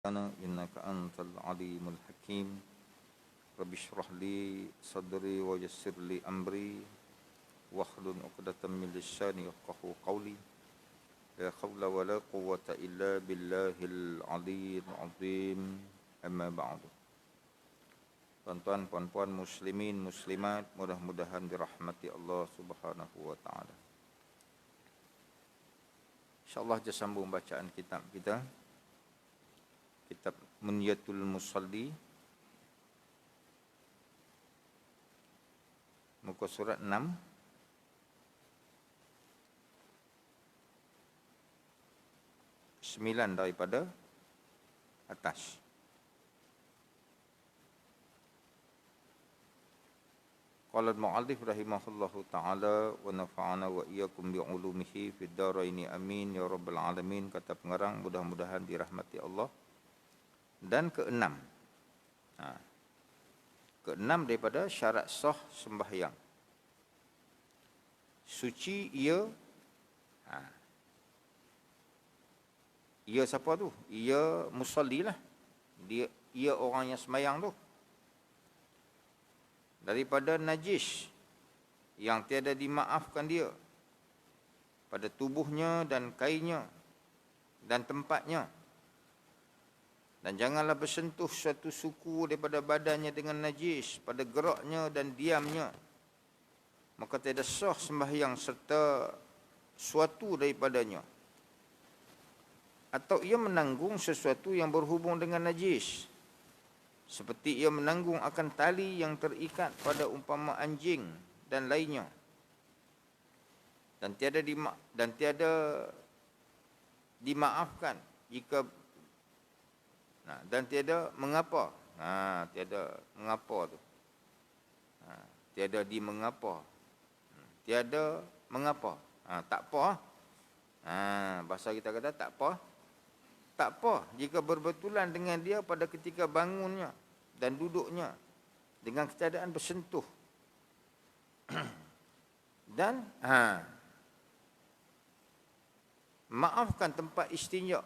إنك أنت العليم الحكيم رب اشرح لي صدري ويسر لي أمري واحلل عقدة من لساني يفقهوا قولي لا حول ولا قوة إلا بالله العلي العظيم أما بعد. Tuan-tuan, puan-puan, muslimin, muslimat, mudah-mudahan dirahmati Allah Subhanahu wa taala. InsyaAllah kita sambung bacaan kitab kita. Kitab Munyatul Musalli, muka surat 6. Sembilan daripada atas. Qala al-mu'allif rahimahullahu ta'ala wa nafa'ana wa iyyakum bi'ulumihi fid dharaini amin ya rabbal alamin. Kata pengarang, mudah-mudahan dirahmati Allah. Dan keenam, keenam daripada syarat sah sembahyang, suci ia, ia siapa tu? Ia musalli lah, ia orang yang sembahyang tu, daripada najis yang tiada dimaafkan dia pada tubuhnya dan kainnya dan tempatnya. Dan janganlah bersentuh suatu suku daripada badannya dengan najis pada geraknya dan diamnya. Maka tiada sah sembahyang serta suatu daripadanya. Atau ia menanggung sesuatu yang berhubung dengan najis, seperti ia menanggung akan tali yang terikat pada umpama anjing dan lainnya. Dan tiada dimaafkan jika dan tiada mengapa. Tiada mengapa tu. Tiada dimengapa. Tiada mengapa. Tak apa. Bahasa kita kata tak apa. Tak apa jika berbetulan dengan dia pada ketika bangunnya dan duduknya dengan keadaan bersentuh. Dan maafkan tempat istinja.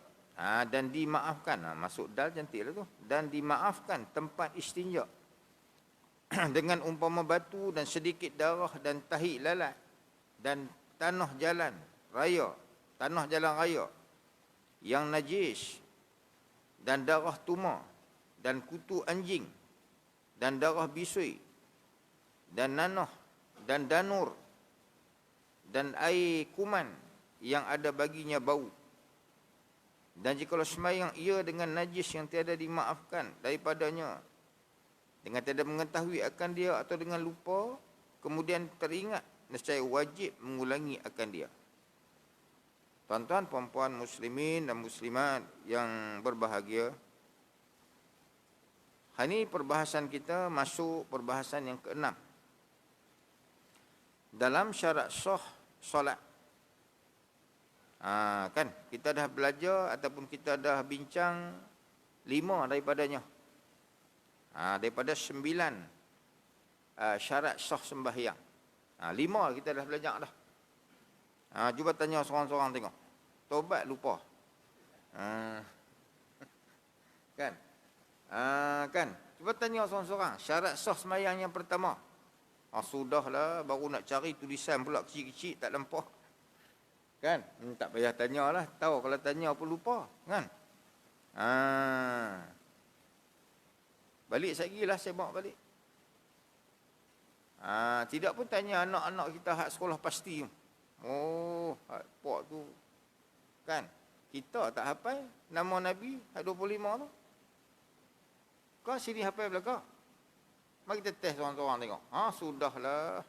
Dan dimaafkan, masuk dal cantiklah tu. Dan dimaafkan tempat istinja dengan umpama batu dan sedikit darah dan tahi lalat dan tanah jalan raya yang najis dan darah tuma dan kutu anjing dan darah bisui dan nanah dan danur dan air kuman yang ada baginya bau. Dan jikalau sembahyang ia dengan najis yang tiada dimaafkan daripadanya, dengan tiada mengetahui akan dia atau dengan lupa, kemudian teringat, nescaya wajib mengulangi akan dia. Tuan-tuan, puan-puan, muslimin dan muslimat yang berbahagia, hari ini perbahasan kita masuk perbahasan yang keenam dalam syarat sah solat. Kan kita dah belajar ataupun kita dah bincang 5 daripadanya. Daripada 9 syarat sah sembahyang. 5 kita dah belajar dah. Cuba tanya seorang-seorang tengok. Tobat lupa. Kan? Kan? Cuba tanya seorang-seorang. Syarat sah sembahyang yang pertama. Sudahlah, baru nak cari tulisan pula kecil-kecil tak nampak. Kan? Tak payah tanyalah. Tahu kalau tanya apa lupa. Kan? Balik sekali lah saya bawa balik. Tidak pun tanya anak-anak kita hak sekolah pasti. Hak pok tu. Kan? Kita tak hafal nama Nabi hak 25 tu. Kau sini hafal belakang. Mari kita test seorang-seorang tengok. Sudahlah.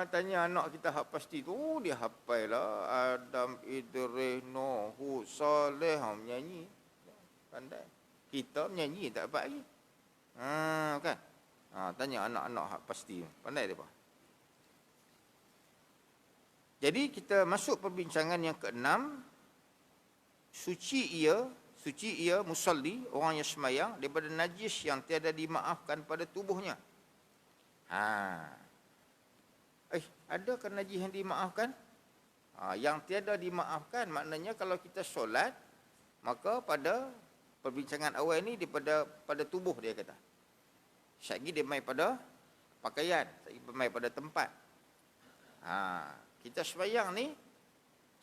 Tanya anak kita hak pasti tu, dia hafal lah. Adam, Idris, Nuh, Hud, Saleh, menyanyi. Pandai. Kita menyanyi tak dapat lagi. Kan? Tanya anak-anak hak pasti. Pandai dia. Jadi kita masuk perbincangan yang keenam. Suci ia musalli, orang yang sembahyang, daripada najis yang tiada dimaafkan pada tubuhnya. Adakah najis yang dimaafkan? Yang tiada dimaafkan maknanya kalau kita solat, maka pada perbincangan awal ni pada tubuh dia kata. Syagi dia mai pada pakaian, syagi mai pada tempat. Kita sembahyang ni,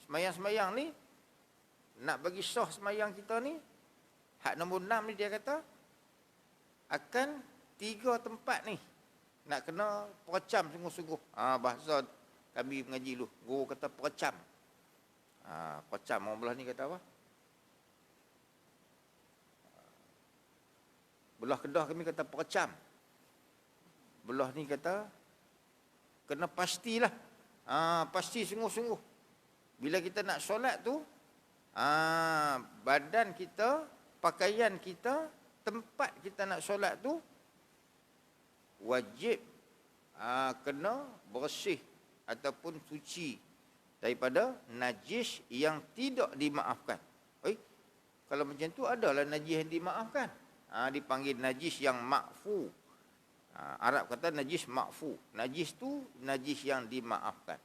sembahyang ni nak bagi sah sembahyang kita ni, hak nombor 6 ni dia kata akan 3 tempat ni nak kena perecam sungguh-sungguh. Bahasa kami mengaji dulu, guru kata perecam. Perecam orang belah ni kata apa? Belah Kedah kami kata perecam. Belah ni kata kena pastilah. Pasti sungguh-sungguh. Bila kita nak solat tu, badan kita, pakaian kita, tempat kita nak solat tu wajib kena bersih ataupun suci daripada najis yang tidak dimaafkan. Kalau macam tu adalah najis yang dimaafkan. Dipanggil najis yang ma'fu. Arab kata najis ma'fu. Najis tu najis yang dimaafkan.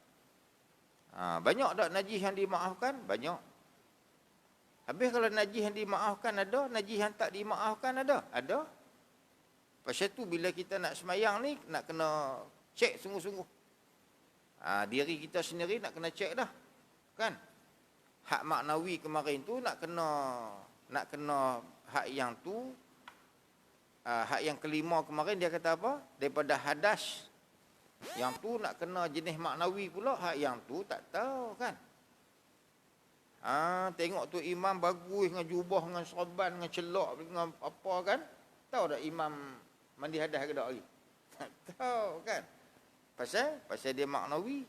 Banyak tak najis yang dimaafkan? Banyak. Habis kalau najis yang dimaafkan ada, najis yang tak dimaafkan ada? Ada. Pasal tu bila kita nak semayang ni, nak kena cek sungguh-sungguh. Diri kita sendiri nak kena cek dah. Kan? Hak maknawi kemarin tu nak kena hak yang tu, hak yang kelima kemarin dia kata apa? Daripada hadas. Yang tu nak kena jenis maknawi pula, hak yang tu tak tahu kan. Tengok tu imam bagus dengan jubah, dengan serban, dengan celak, dengan apa kan. Tahu tak imam mandi hadas ke tak lagi? Tak tahu kan. Pasal dia maknawi.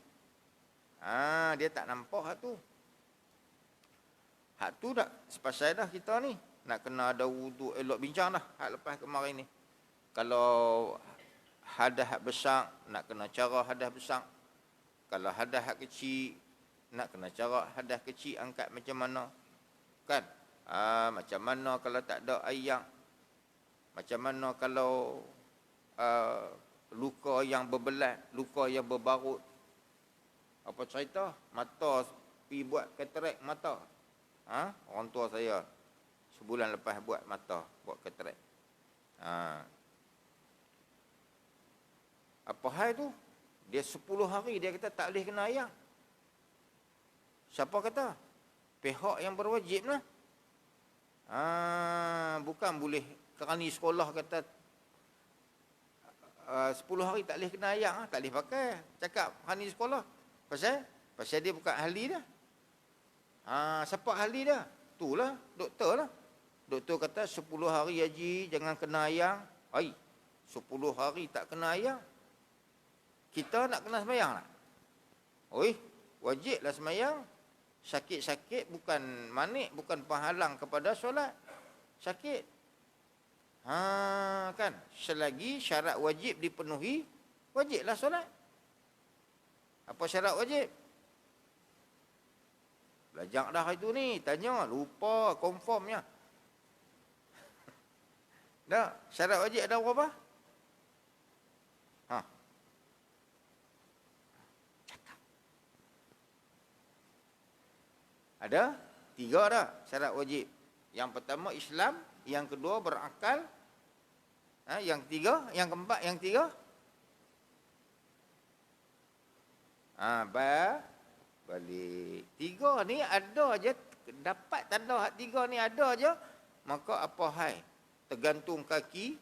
Dia tak nampak hak tu. Hak tu tak sepasal dah kita ni. Nak kena ada wuduk, elok bincang dah hak lepas kemarin ni. Kalau hadas hak besar, nak kena cara hadas besar. Kalau hadas hak kecil, nak kena cara hadas kecil angkat macam mana. Kan? Macam mana kalau tak ada air. Macam mana kalau luka yang berbelat, luka yang berbarut. Apa cerita? Mata pergi buat katarak mata. Orang tua saya sebulan lepas buat mata, buat katarak. Apa hal tu? Dia 10 hari dia kata tak boleh kena air. Siapa kata? Pihak yang berwajib lah. Bukan boleh kerana sekolah kata 10 hari tak boleh kena air, tak boleh pakai. Cakap kerana sekolah. Pasal dia bukan ahli dah. Siapa ahli dah? Itulah doktor lah. Doktor kata 10 hari haji jangan kena air. 10 hari tak kena air. Kita nak kena sembahyang tak? Wajiblah sembahyang. Sakit-sakit bukan manik, bukan penghalang kepada solat. Sakit. Kan? Selagi syarat wajib dipenuhi, wajiblah solat. Apa syarat wajib? Belajar dah itu ni, tanya, lupa, konformnya. Dah, syarat wajib ada berapa? Cakap. Ada 3 dah syarat wajib. Yang pertama Islam, yang kedua berakal, yang ketiga, yang keempat, yang tiga. Balik. 3 ni ada aja, dapat tanda hak 3 ni ada aja, maka apa hai? Tergantung kaki,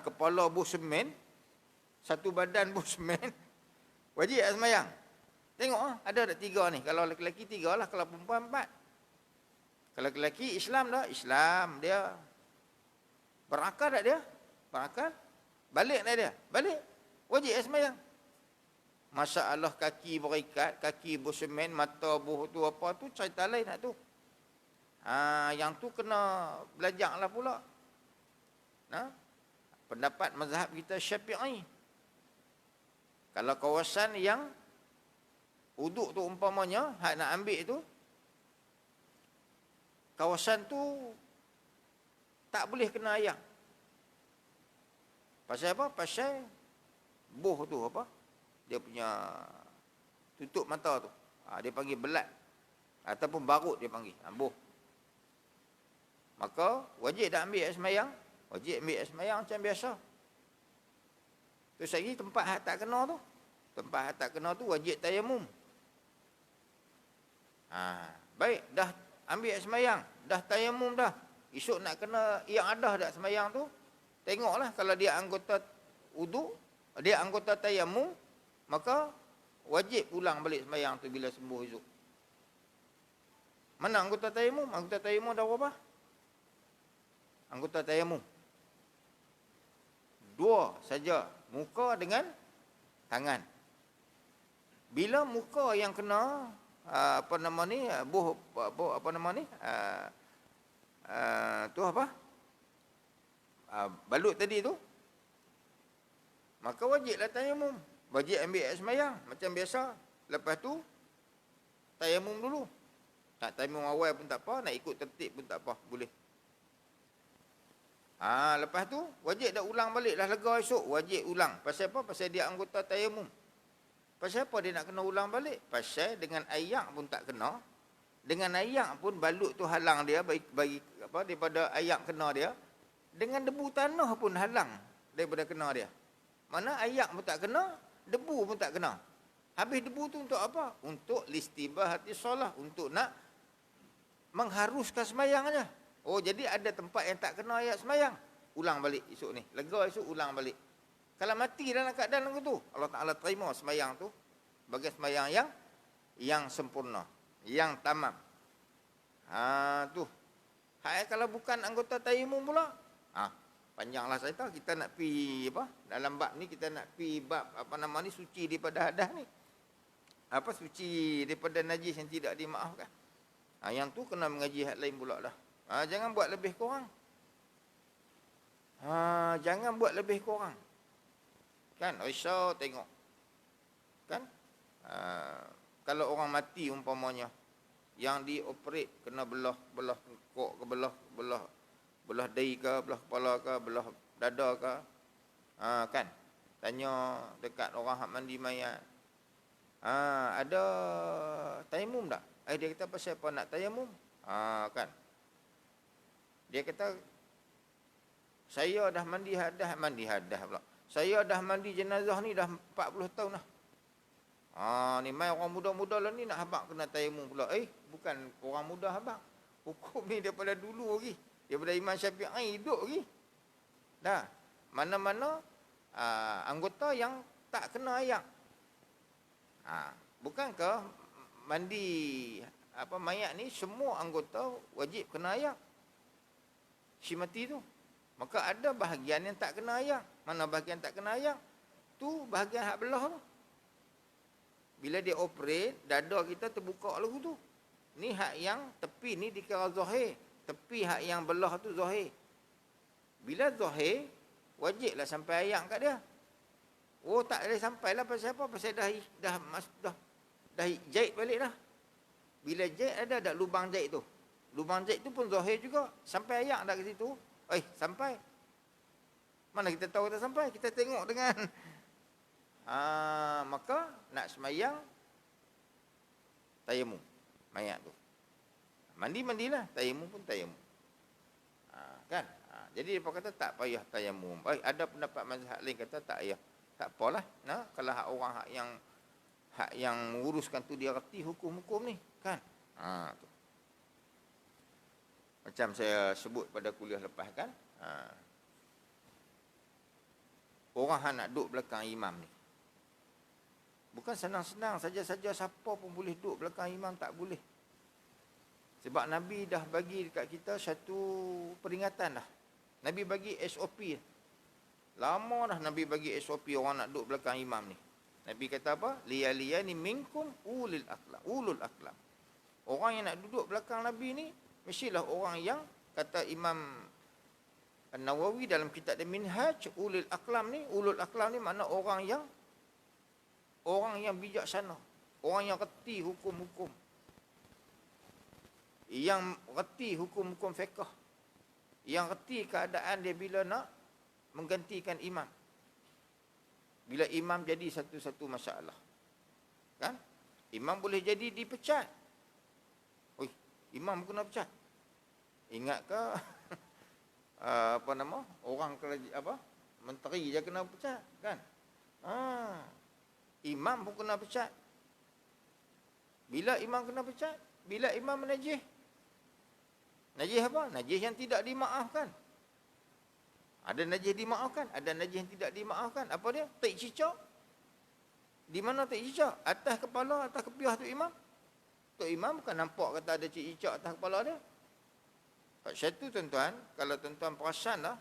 kepala buh semen, satu badan buh semen, wajib tak sembahyang? Tengok ada tak 3 ni? Kalau lelaki 3 lah, kalau perempuan 4. Kalau lelaki Islam dah, Islam dia. Berakal tak dia? Berakal. Balik tak dia? Balik. Wajib tak sembahyang? Masalah kaki berikat, kaki bersemen, mata buh tu apa tu, cerita lain nak tu. Yang tu kena belajar lah pula. Pendapat mazhab kita Syafi'i. Kalau kawasan yang uduk tu umpamanya, hak nak ambil tu, kawasan tu tak boleh kena air. Pasal apa? Pasal buh tu apa? Dia punya tutup mata tu. Dia panggil belat. Ataupun barut dia panggil. Buh. Maka wajib dah ambil air semayang. Wajib ambil air semayang macam biasa. Terus lagi tempat hak tak kena tu. Tempat hak tak kena tu wajib tayamum. Baik, dah ambil air semayang. Dah tayamum dah. Esok nak kena yang ada dak semayang tu. Tengoklah kalau dia anggota wudu, dia anggota tayamum, maka wajib ulang balik semayang tu bila sembuh esok. Mana anggota tayamum? Anggota tayamum dah berapa? Anggota tayamum 2 saja, muka dengan tangan. Bila muka yang kena balut tadi tu, maka wajiblah tayamum. Wajib ambil air semayang macam biasa. Lepas tu tayamum dulu. Nak tayamum awal pun tak apa, nak ikut tertib pun tak apa, boleh. Lepas tu wajib dah ulang balik, dah lega esok, wajib ulang. Pasal apa? Pasal dia anggota tayamum. Pasal apa dia nak kena ulang balik? Pasal dengan ayak pun tak kena. Dengan ayak pun balut tu halang dia bagi daripada ayak kena dia. Dengan debu tanah pun halang daripada kena dia. Mana ayak pun tak kena, debu pun tak kena. Habis debu tu untuk apa? Untuk listibahati solah, untuk nak mengharuskan semayang aja. Oh, jadi ada tempat yang tak kena ayat semayang. Ulang balik esok ni. Lega esok ulang balik. Kalau mati dalam keadaan tu, Allah Ta'ala terima semayang tu bagi semayang yang sempurna, yang tamam. Tu. Kalau bukan anggota tayamum pula, panjanglah saya tahu kita nak pi dalam bab ni, kita nak pi bab suci daripada hadas ni. Suci daripada najis yang tidak dimaafkan. Yang tu kena mengaji hak lain pula dah. Jangan buat lebih kurang. Jangan buat lebih kurang. Kan, risau tengok. Kan? Kalau orang mati umpamanya, yang dioperate kena belah tengkok ke belah dahi ke, belah kepala ke, belah dada ke. Kan? Tanya dekat orang hak mandi mayat. Ada tayamum tak? Dia kata pasal apa nak tayamum? Kan? Dia kata saya dah mandi hadas pula. Saya dah mandi jenazah ni dah 40 tahun dah. Ni mai orang muda-muda lah ni nak habaq kena tayamum pula. Bukan orang muda habaq. Hukum ni daripada dulu lagi. Daripada Imam Syafi'i hidup lagi. Dah. Mana-mana anggota yang tak kena ayak. Bukankah mandi mayat ni semua anggota wajib kena ayak? Si mati tu. Maka ada bahagian yang tak kena ayak. Mana bahagian tak kena ayak? Tu bahagian hak belah tu. Bila dia operate, dada kita terbuka lagu tu. Ni hak yang tepi ni dikira zahir. Tepi hak yang belah tu zahir. Bila zahir, wajiblah sampai ayak kat dia. Oh, tak boleh sampai lah. Pasal apa? Pasal dah jahit balik dah. Bila jahit ada lubang jahit tu. Lubang jahit tu pun zahir juga. Sampai ayak dah ke situ. Sampai. Mana kita tahu tak sampai? Kita tengok dengan maka nak semayang tayamum mayat tu. Mandilah, tayamum pun tayamum. Kan? Jadi dia kata tak payah tayamum. Ada pendapat mazhab lain kata tak payah. Tak apalah. Kalau orang hak yang menguruskan tu dia reti hukum-hukum ni, kan? Tu. Macam saya sebut pada kuliah lepas kan, orang yang nak duduk belakang imam ni, bukan senang-senang saja-saja siapa pun boleh duduk belakang imam, tak boleh. Sebab Nabi dah bagi dekat kita satu peringatan dah. Nabi bagi SOP. Lama dah Nabi bagi SOP orang nak duduk belakang imam ni. Nabi kata apa? Liyaliyani minkum ulul aklam. Orang yang nak duduk belakang Nabi ni mestilah orang yang, kata Imam An-Nawawi dalam kitab Minhaj, ulul aklam ni makna orang yang bijaksana, orang yang reti hukum-hukum, yang reti hukum-hukum fiqh, yang reti keadaan dia bila nak menggantikan imam, bila imam jadi satu-satu masalah, kan? Imam boleh jadi dipecat. Oi, imam kena pecat. Ingat ke apa nama? Orang menteri je kena pecat, kan? Imam pun kena pecat. Bila imam kena pecat? Bila imam menajis. Najis apa? Najis yang tidak dimaafkan. Ada najis dimaafkan, ada najis yang tidak dimaafkan. Apa dia? Tak cicak. Di mana tak cicak? Atas kepala, atas kepiah tu imam. Tok imam bukan nampak kata ada cicak atas kepala dia. Satu tuan-tuan, kalau tuan-tuan perasan lah,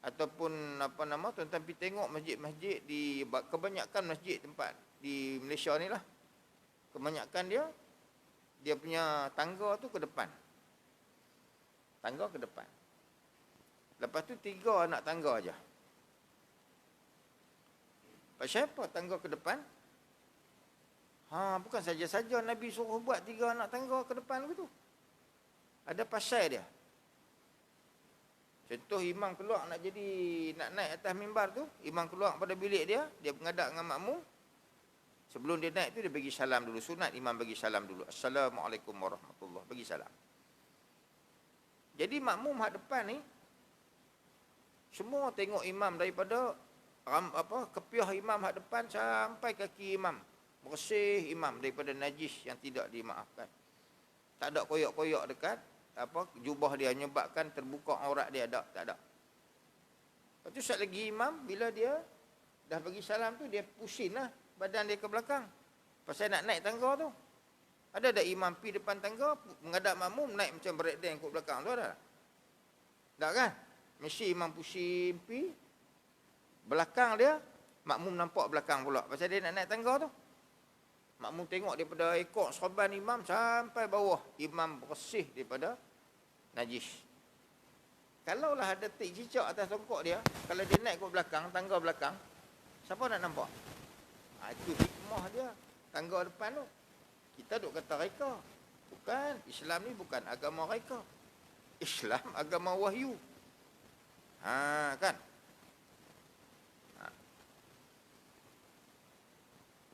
ataupun tuan-tuan pergi tengok masjid-masjid di kebanyakan masjid tempat di Malaysia ni lah. Kebanyakan dia punya tangga tu ke depan. Tangga ke depan. Lepas tu 3 anak tangga aja. Pasal apa tangga ke depan? Bukan saja-saja Nabi suruh buat 3 anak tangga ke depan begitu. Ada pasal dia. Contoh imam keluar nak naik atas mimbar tu, imam keluar pada bilik dia menghadap dengan makmum. Sebelum dia naik tu dia bagi salam dulu. Sunat imam bagi salam dulu. Assalamualaikum warahmatullahi, bagi salam. Jadi makmum hak depan ni semua tengok imam daripada kepiah imam hak depan sampai kaki imam. Bersih imam daripada najis yang tidak dimaafkan. Tak ada koyak-koyak dekat jubah dia menyebabkan terbuka aurat dia, tak ada. Lepas tu sat lagi imam bila dia dah bagi salam tu dia pusinglah badan dia ke belakang. Pasal nak naik tangga tu. Ada tak imam pi depan tangga menghadap makmum naik macam breakdance kat belakang tu ada? Tak kan? Mesti imam pusing pi belakang dia, makmum nampak belakang pula. Pasal dia nak naik tangga tu. Makmum tengok daripada ekor sorban imam sampai bawah. Imam bersih daripada najis. Kalaulah ada tik cicak atas tongkok dia, kalau dia naik ke belakang, tangga belakang, siapa nak nampak? Itu hikmah dia. Tangga depan tu. Kita duk kata reka. Bukan. Islam ni bukan agama reka. Islam agama wahyu. Kan?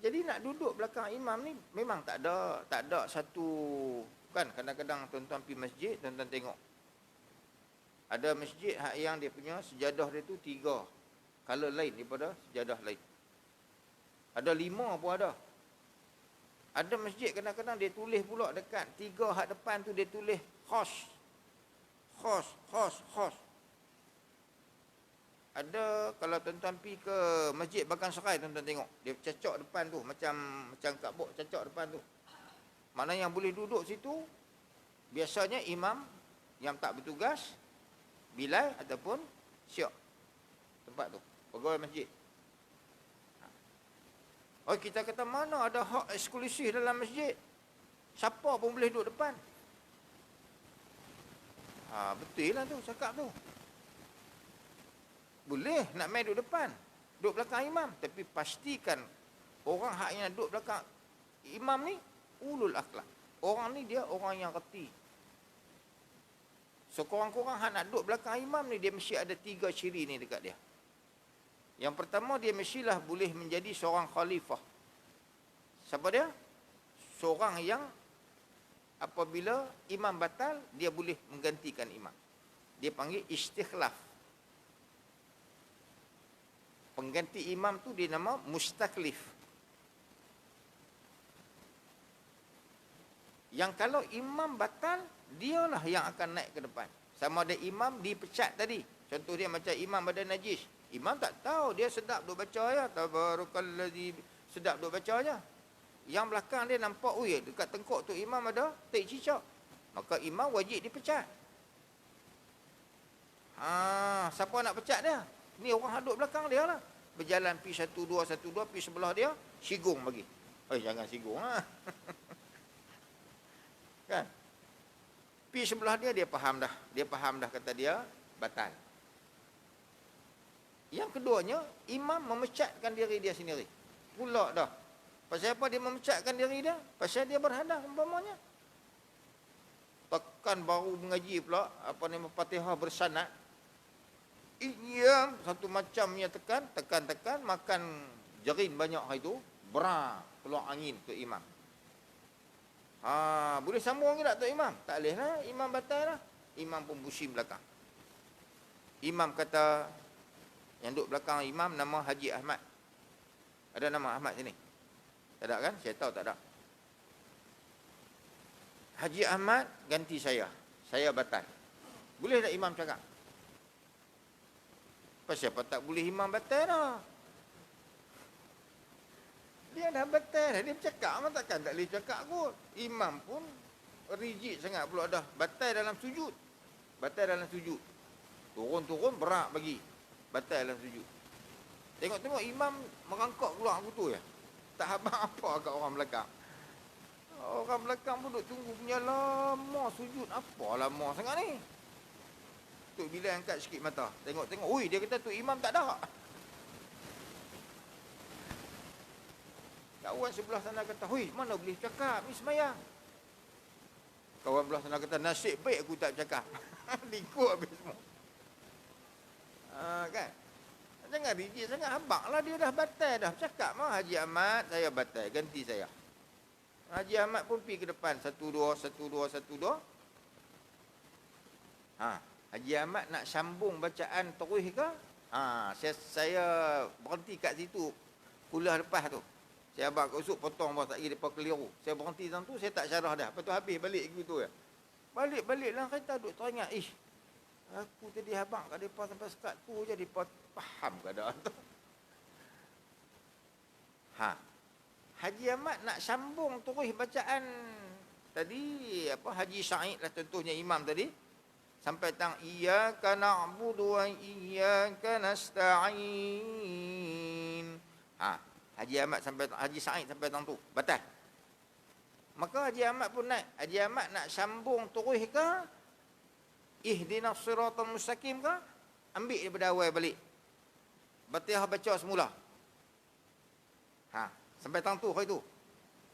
Jadi nak duduk belakang imam ni memang tak ada satu, kan? Kadang-kadang tuan-tuan pergi masjid, tuan-tuan tengok. Ada masjid yang dia punya sejadah dia tu 3 color lain daripada sejadah lain. Ada 5 pun ada. Ada masjid kadang-kadang dia tulis pula dekat 3 hak depan tu dia tulis khos. Ada kalau tuan-tuan pergi ke Masjid Bagan Serai, tuan-tuan tengok. Dia cacak depan tu macam kabuk cacak depan tu. Mana yang boleh duduk situ biasanya imam yang tak bertugas, bilal ataupun syok. Tempat tu, pegawai masjid. Oh, kita kata mana ada hak eksklusif dalam masjid. Siapa pun boleh duduk depan. Betul lah tu cakap tu. Boleh nak main duduk depan, duduk belakang imam, tapi pastikan orang hak yang duduk belakang imam ni ulul akhlak. Orang ni dia orang yang reti. So korang-korang hak nak duduk belakang imam ni dia mesti ada 3 ciri ni dekat dia. Yang pertama, dia mestilah boleh menjadi seorang khalifah. Siapa dia? Seorang yang apabila imam batal, dia boleh menggantikan imam. Dia panggil istikhlaf. Pengganti imam tu dia nama mustaklif. Yang kalau imam batal, dialah yang akan naik ke depan. Sama ada imam dipecat tadi. Contoh dia macam imam badan najis. Imam tak tahu, dia sedap duk baca ya. Tabarakalladzi, sedap duk baca aja. Yang belakang dia nampak, dekat tengkok tu imam ada tik cicak. Maka imam wajib dipecat. Siapa nak pecat dia? Ni orang duduk belakang dia lah. Berjalan pi 1-2, pi sebelah dia, sigung bagi. Jangan sigung lah. Kan? Pi sebelah dia, dia faham dah kata dia batal. Yang keduanya, imam memecatkan diri dia sendiri. Pula dah. Pasal apa dia memecatkan diri dia? Pasal dia berhadas umpamanya. Tekan baru mengaji pula, Fatihah bersanad. Yang satu macamnya tekan, makan jerin banyak hari tu, keluar angin Tok Imam. Boleh sambung ke tak Tok Imam? Tak boleh lah, Imam batal lah. Imam pun pusing belakang. Imam kata, yang duduk belakang Imam nama Haji Ahmad. Ada nama Ahmad sini? Tak ada kan? Saya tahu tak ada. Haji Ahmad ganti saya batal. Boleh tak Imam cakap? Pasal apa tak boleh Imam batal dah? Dia dah batal dah. Dia bercakap memang takkan tak boleh cakap kot. Imam pun rigid sangat pula dah. Batal dalam sujud. Turun-turun berak bagi. Batal dalam sujud. Tengok-tengok Imam merangkak keluar betul ya. Tak habang apa kat orang belakang. Orang belakang pun duduk tunggu punya lama sujud. Apa lama sangat ni? Tok Bilal angkat sikit mata. Tengok-tengok. Ui, dia kata Tok Imam tak ada. Kawan sebelah sana kata, hui, mana boleh cakap? Ni semayang. Kawan belah sana kata, nasib baik aku tak cakap. Lingkuk habis semua. Kan? Jangan rigid sangat. Habang lah dia dah batal dah. Cakap mah Haji Ahmad, saya batal. Ganti saya. Haji Ahmad pun pergi ke depan. 1, 2, 1, 2, 1, 2. Haji Ahmad nak sambung bacaan terus ke? Saya berhenti kat situ. Kuliah lepas tu. Saya abang kat usuk potong bawah tak kira depa keliru. Saya berhenti dalam tu, saya tak syarah dah. Lepas tu habis balik gitu ya. Balik lah kereta duk teringat, aku tadi abang kat depa sampai sekat tu je depa faham keadaan tu. Haji Ahmad nak sambung terus bacaan tadi Haji Sa'id lah contohnya imam tadi. Sampai tang iyyaka na'budu wa iyyaka nasta'in. Haji Ahmad sampai Haji Sa'id sampai tang tu batal. Maka Haji Ahmad pun naik. Haji Ahmad nak sambung terus ke ihdinas siratal mustaqim ke, ambil daripada awal balik. Fatihah baca semula. Sampai tang tu hari tu.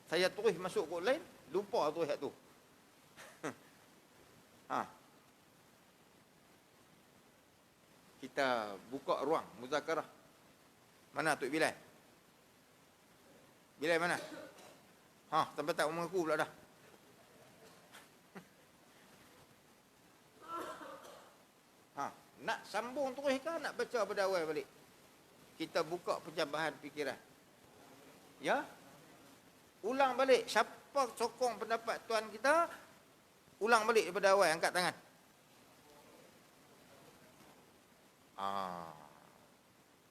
Saya terus masuk kod lain, lupa terus ayat tu. Kita buka ruang muzakarah. Mana Tok Bilal? Bilal mana? Sampai tak mengaku pula dah. Nak sambung terus ke nak baca pada awal balik? Kita buka pencabahan fikiran. Ya? Ulang balik. Siapa sokong pendapat tuan kita? Ulang balik daripada awal. Angkat tangan.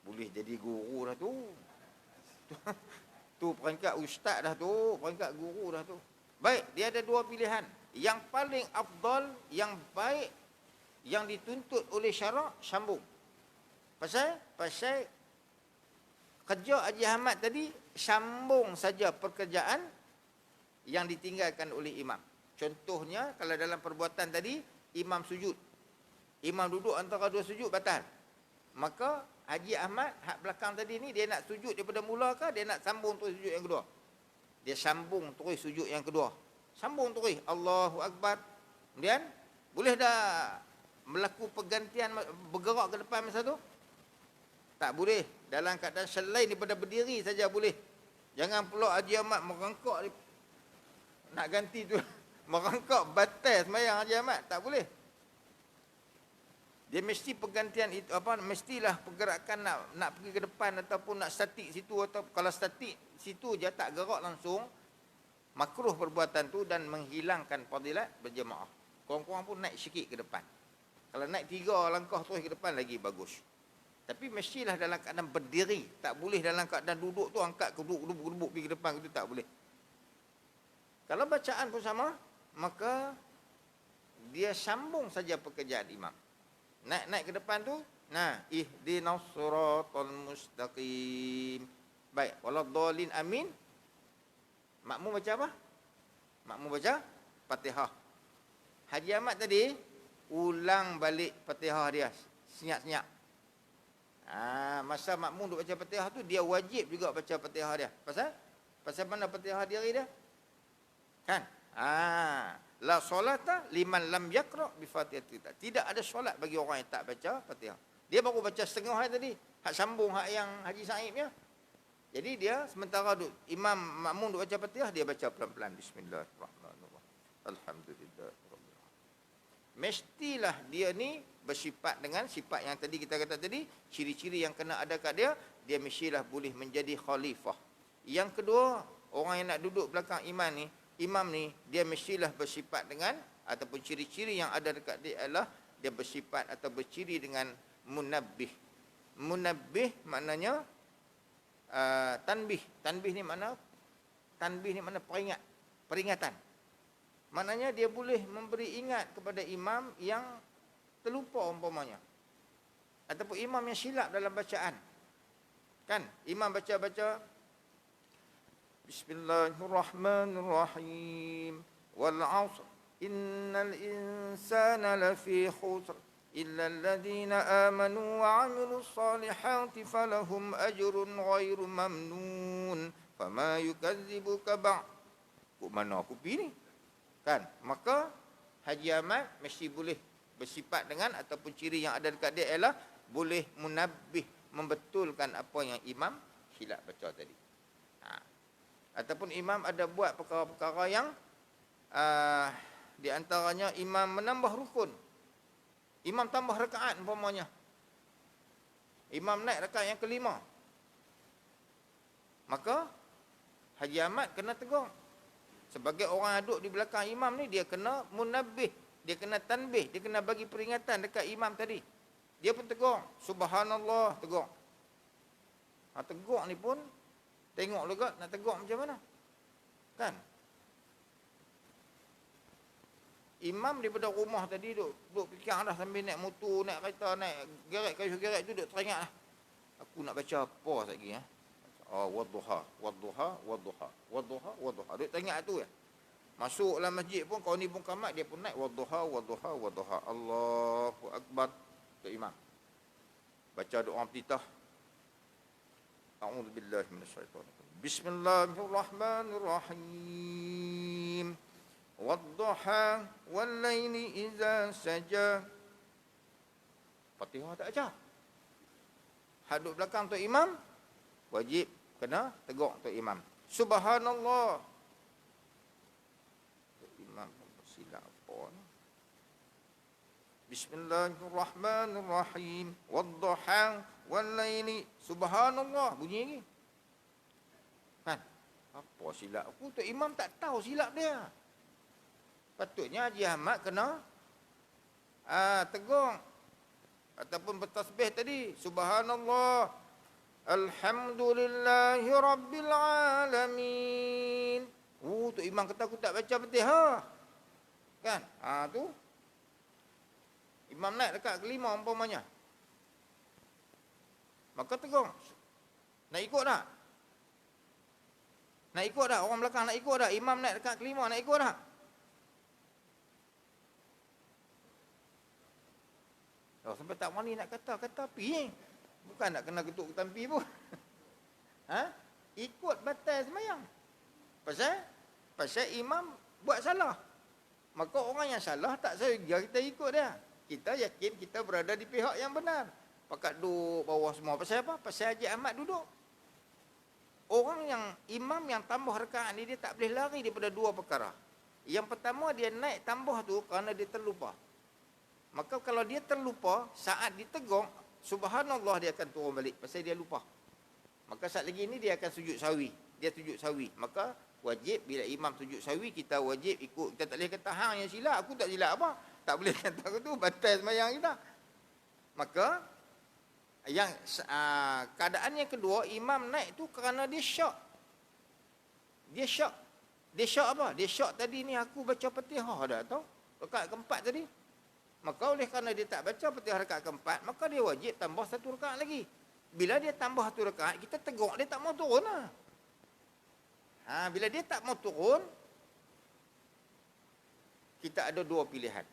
Boleh jadi guru dah tu. Tu peringkat ustaz dah tu. Peringkat guru dah tu. Baik, dia ada dua pilihan. Yang paling afdal, yang baik, yang dituntut oleh syarak, sambung. Pasal kerja Haji Ahmad tadi, sambung saja pekerjaan yang ditinggalkan oleh imam. Contohnya, kalau dalam perbuatan tadi, imam sujud. Imam duduk antara dua sujud, batal. Maka Haji Ahmad, hak belakang tadi ni, dia nak sujud daripada mula ke, dia nak sambung terus sujud yang kedua? Dia sambung terus sujud yang kedua. Sambung terus, Allahu Akbar. Kemudian, boleh dah melakukan pergantian, bergerak ke depan masa tu? Tak boleh. Dalam keadaan selain daripada berdiri saja boleh. Jangan pula Haji Ahmad merangkak, nak ganti tu. Merangkak, batal sembahyang Haji Ahmad. Tak boleh. Dia mesti pergantian itu mestilah pergerakan nak pergi ke depan ataupun nak statik situ, atau kalau statik situ je tak gerak langsung, makruh perbuatan tu dan menghilangkan fadilat berjemaah. Korang-korang pun naik sikit ke depan. Kalau naik 3 langkah terus ke depan lagi bagus. Tapi mestilah dalam keadaan berdiri, tak boleh dalam keadaan duduk tu angkat keduk pergi ke depan, itu tak boleh. Kalau bacaan pun sama, maka dia sambung saja pekerjaan imam. Naik ke depan tu, ihdinas siratal mustaqim. Baik, waladhdallin amin. Makmum baca apa? Makmum baca Fatihah. Haji Ahmad tadi ulang balik Fatihah dia, senyap-senyap. Masa makmum duk baca Fatihah tu, dia wajib juga baca Fatihah dia. Pasal mana Fatihah dia? Kan? La solata liman lam yaqra bi Fatihah. Tidak ada solat bagi orang yang tak baca Fatihah. Dia baru baca setengah hari tadi. Hak sambung hak yang Haji Sa'id punya. Jadi dia sementara imam makmum duk baca Fatihah, dia baca pelan-pelan bismillahirrahmanirrahim. Alhamdulillah. Mestilah dia ni bersifat dengan sifat yang tadi kita kata tadi, ciri-ciri yang kena ada kat dia, dia mestilah boleh menjadi khalifah. Yang kedua, orang yang nak duduk belakang imam ni, dia mestilah bersifat dengan ataupun ciri-ciri yang ada dekat dia adalah dia bersifat atau berciri dengan munabbih. Munabbih maknanya tanbih. Tanbih ni makna peringatan. Maknanya dia boleh memberi ingat kepada imam yang terlupa umpamanya. Ataupun imam yang silap dalam bacaan. Kan? Imam baca-baca Bismillahirrahmanirrahim. Wal 'asr innal insana lafi khusr illa alladhina amanu wa 'amilus salihati falahum ajrun ghairu mamnun. Fama yukadzibuka ba'd. Kok mana aku pergi ni? Kan? Maka Haji Ahmad mesti boleh bersifat dengan ataupun ciri yang ada dekat dia ialah boleh munabbih, membetulkan apa yang imam silap baca tadi. Ataupun imam ada buat perkara-perkara yang di antaranya imam menambah rukun. Imam tambah rakaat umpamanya. Imam naik rakaat yang kelima. Maka Haji Ahmad kena tegur. Sebagai orang duduk di belakang imam ni, dia kena munabbih, dia kena tanbih, dia kena bagi peringatan dekat imam tadi. Dia pun tegur, subhanallah, tegur. Tegur ni pun tengok juga nak tegur macam mana. Kan? Imam daripada rumah tadi duduk fikir dah sambil naik motor, naik kereta, naik geret tu duduk teringat lah. Aku nak baca apa lagi ya? Wadduha. Duk tengok tu ya. Masuk dalam masjid pun kau ni pun kamat, dia pun naik wadduha. Allahu akbar. Tu imam. Baca doa petitah. A'udzubillahi minasyaitonir rajim. Bismillahirrahmanirrahim. Wadduha wal laili idza saja. Fatihah tak baca. Haduk belakang tu imam wajib kena tegur tu imam. Subhanallah. Imam silap apa ni? Bismillahirrahmanirrahim. Wadduha wal laili. Subhanallah bunyi lagi. Kan? Apa silap aku? Tu imam tak tahu silap dia. Patutnya Haji Ahmad kena tegur ataupun bertasbih tadi. Subhanallah. Alhamdulillahi Rabbil Alamin. Tu imam kata aku tak baca Fatihah. Kan? Tu. Imam naik dekat kelima umpamanya. Maka tegur. Nak ikut tak? Nak ikut tak? Orang belakang nak ikut tak? Imam naik dekat kelima nak ikut tak? Sampai tak wani nak kata pergi. Bukan nak kena ketuk ketampi pun. Ikut batal semayang. Pasal imam buat salah. Maka orang yang salah tak saya kita ikut dia. Kita yakin kita berada di pihak yang benar. Pakat duduk bawah semua. Pasal apa? Pasal Haji Ahmad duduk. Orang yang imam yang tambah rakaat ni dia tak boleh lari daripada dua perkara. Yang pertama dia naik tambah tu kerana dia terlupa. Maka kalau dia terlupa, saat ditegur, subhanallah dia akan turun balik pasal dia lupa. Maka saat lagi ni dia akan sujud sahwi. Dia sujud sahwi. Maka wajib bila imam sujud sahwi kita wajib ikut. Kita tak boleh kata hang yang silap, aku tak silap apa. Tak boleh kata tu batal sembahyang kita. Maka yang keadaan yang kedua, imam naik tu kerana dia syak. Dia syak. Dia syak apa? Dia syak tadi ni aku baca Fatihah dah tahu. Rakaat keempat tadi. Maka oleh kerana dia tak baca Fatihah rakaat keempat, maka dia wajib tambah satu rakaat lagi. Bila dia tambah satu rakaat, kita tegur dia tak mau turun lah. Bila dia tak mau turun, kita ada dua pilihan.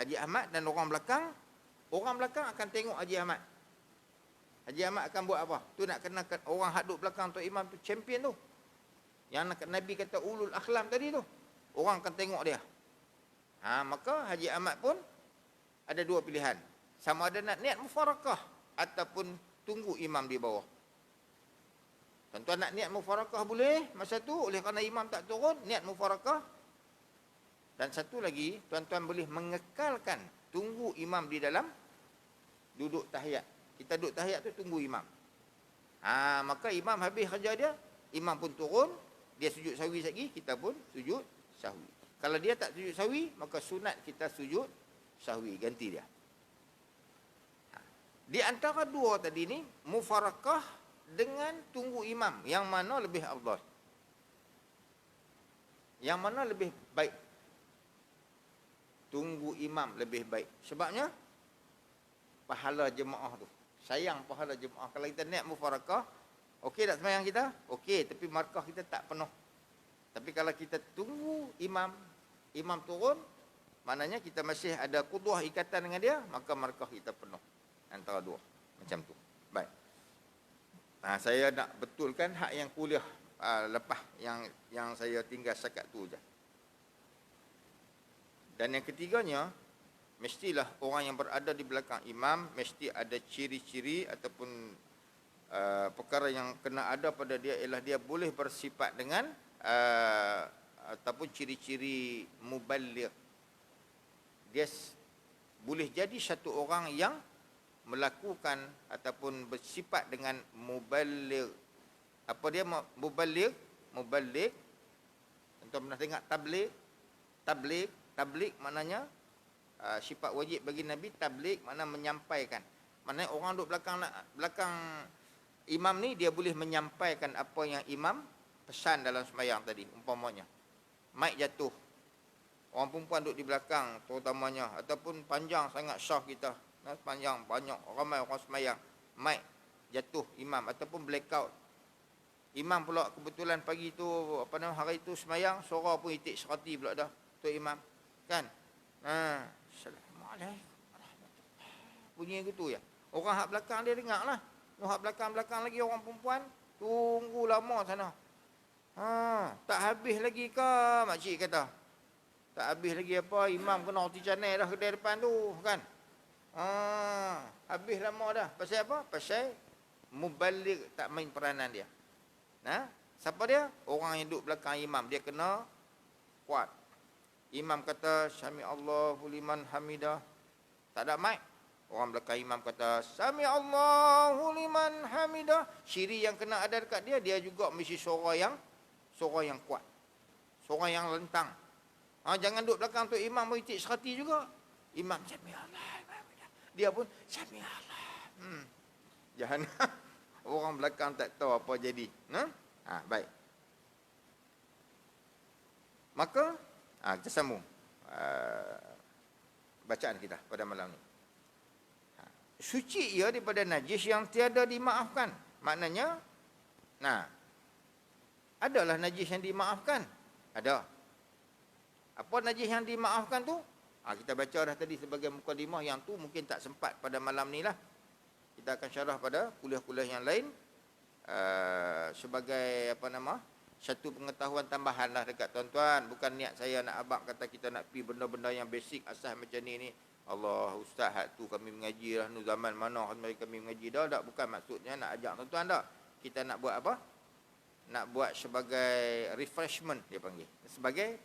Haji Ahmad dan orang belakang. Orang belakang akan tengok Haji Ahmad. Haji Ahmad akan buat apa? Tu nak kenakan orang hak duduk belakang tu imam tu champion tu. Yang Nabi kata ulul akhlam tadi tu. Orang akan tengok dia. Maka Haji Ahmad pun ada dua pilihan. Sama ada nak niat mufarakah ataupun tunggu imam di bawah. Tuan-tuan nak niat mufarakah boleh masa tu, oleh kerana imam tak turun, niat mufarakah. Dan satu lagi, tuan-tuan boleh mengekalkan tunggu imam di dalam duduk tahiyat. Kita duduk tahiyat tu tunggu imam. Maka imam habis kerja dia, imam pun turun, dia sujud sahwi lagi, kita pun sujud sahwi. Kalau dia tak sujud sahwi, maka sunat kita sujud sahwi, ganti dia. Di antara dua tadi ni, mufarakah dengan tunggu imam, yang mana lebih afdal? Yang mana lebih baik? Tunggu imam lebih baik. Sebabnya pahala jemaah tu. Sayang pahala jemaah. Kalau kita niat mufarakah, okey tak sembahyang kita? Okey, tapi markah kita tak penuh. Tapi kalau kita tunggu imam, imam turun, maknanya kita masih ada qudwah ikatan dengan dia, maka markah kita penuh. Antara dua. Macam tu. Baik. Saya nak betulkan hak yang kuliah lepas yang saya tinggal setakat tu je. Dan yang ketiganya, mestilah orang yang berada di belakang imam mesti ada ciri-ciri ataupun perkara yang kena ada pada dia, ialah dia boleh bersifat dengan ataupun ciri-ciri muballigh. Dia boleh jadi satu orang yang melakukan ataupun bersifat dengan muballigh. Apa dia muballigh? Muballigh. Tuan pernah dengar tabligh? Tabligh maknanya sifat wajib bagi Nabi. Tabligh makna menyampaikan. Maknanya orang duduk belakang imam ni, dia boleh menyampaikan apa yang imam pesan dalam sembahyang tadi. Umpamanya mic jatuh, orang perempuan duduk di belakang terutamanya, ataupun panjang sangat syah kita, panjang, banyak, ramai orang sembahyang, mic jatuh imam, ataupun blackout. Imam pula kebetulan pagi tu, hari tu sembahyang, suara pun itik serati pula dah tu imam. Kan? Assalamualaikum. Bunyi gitu ya. Orang hak belakang dia dengar lah. Hak belakang-belakang lagi orang perempuan tunggu lama sana. Tak habis lagi ke, makcik kata. Tak habis lagi apa, imam kena roti canai dah kedai depan tu, kan? Habis lama dah. Pasal apa? Pasal muballigh tak main peranan dia. Siapa dia? Orang yang duduk belakang imam, dia kena kuat. Imam kata sami Allahu liman hamidah, tak ada mic. Orang belakang imam kata sami Allahu liman hamidah. Ciri yang kena ada dekat dia, dia juga mesti suara yang kuat, suara yang lentang. Jangan duduk belakang tu imam itik serati juga. Imam sami Allah, dia pun sami Allah. Jangan orang belakang tak tahu apa jadi. Baik. Maka kita sambung bacaan kita pada malam ni. Suci ia daripada najis yang tiada dimaafkan. Maknanya, adalah najis yang dimaafkan. Ada. Apa najis yang dimaafkan tu? Kita baca dah tadi sebagai mukadimah, yang tu mungkin tak sempat pada malam ni lah. Kita akan syarah pada kuliah-kuliah yang lain sebagai satu pengetahuan tambahan lah dekat tuan-tuan. Bukan niat saya nak abang kata kita nak pi benda-benda yang basic asas macam ni. Allah ustaz hak tu kami mengaji lah, nu zaman mana kami mengaji dah. Tak, bukan maksudnya nak ajak tuan-tuan dah. Kita nak buat apa? Nak buat sebagai refreshment, dia panggil. Sebagai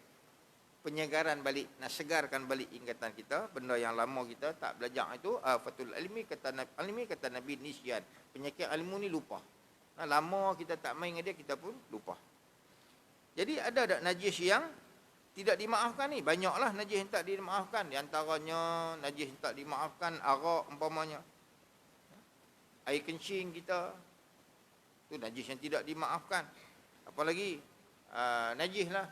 penyegaran balik, nak segarkan balik ingatan kita. Benda yang lama kita tak belajar itu, fatul ilmi kata Nabi nisyan. Penyakit ilmu ni lupa. Lama kita tak main dengan dia, kita pun lupa. Jadi ada najis yang tidak dimaafkan ni. Banyaklah najis yang tak dimaafkan. Di antaranya najis yang tak dimaafkan arak umpamanya. Air kencing kita, tu najis yang tidak dimaafkan. Apalagi najis lah